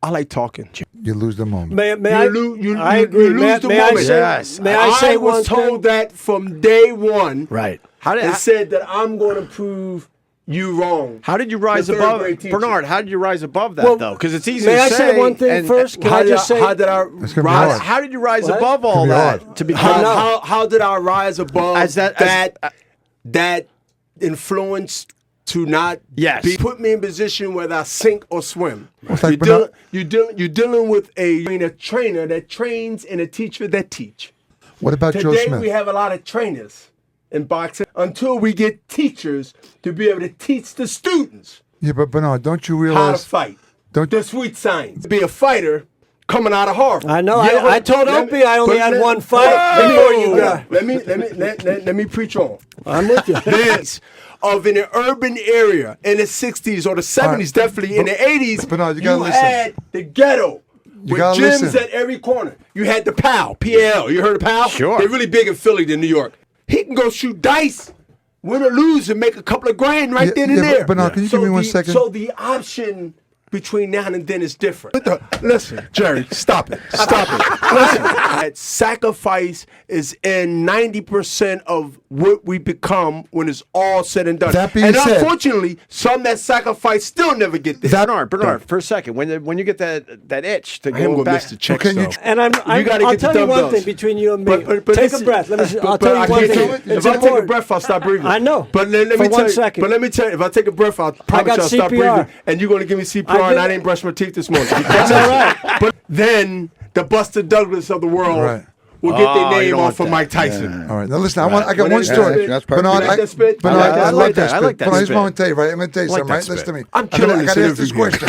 I like talking. You lose the moment. May I I lose the may moment. I say, Yes. May I say one was told that from day one. Right. And said that I'm going to prove you wrong. How did you rise above Bernard? How did you rise above that though? Because it's easy may to I say. say one thing first? Can I just say how did I rise? How did you rise above all that to become? How did I rise above that influence to not put me in position whether I sink or swim? You're dealing with a trainer that trains and a teacher that teach. What about Joe Today Smith? we have a lot of trainers in boxing until we get teachers to be able to teach the students. Yeah, but Bernard, don't you how realize to fight? The sweet science. Be a fighter coming out of Harvard. I know. I told Opie I only had one fight before you got. Let me preach on. I'm with you. Of in an urban area in the 60s or the 70s, definitely in the 80s, Bernard, you had the ghetto with gyms at every corner. You had the PAL, P-A-L. You heard of PAL? Sure. They're really big in Philly than New York. He can go shoot dice, win or lose, and make a couple of grand then and there. Bernard, can you give me 1 second? So the option between now and then is different. Listen, Jerry, stop it. Stop it. Listen, that sacrifice is in 90% of what we become when it's all said and done. That being said, unfortunately, some that sacrifice still never get there. Bernard, for a second, when you get that itch to go back, miss the check, and I'll tell you one thing between you and me. Take a breath. I'll tell you one thing. If I take a breath, I'll stop breathing. I know. But let me tell you. But let me tell you, if I take a breath, I'll promise you I'll stop breathing. And you're going to give me CPR, and I didn't brush my teeth this morning. That's all right. But then the Buster Douglas of the world will get their name off of Mike Tyson. All right. Now listen, I got one story. That's perfect. Bernard, I like that spit. I like that Bernard, here's spit. what I'm going to tell you, right? I'm going to tell you something, right? Listen to me. I'm killing I got to ask this question.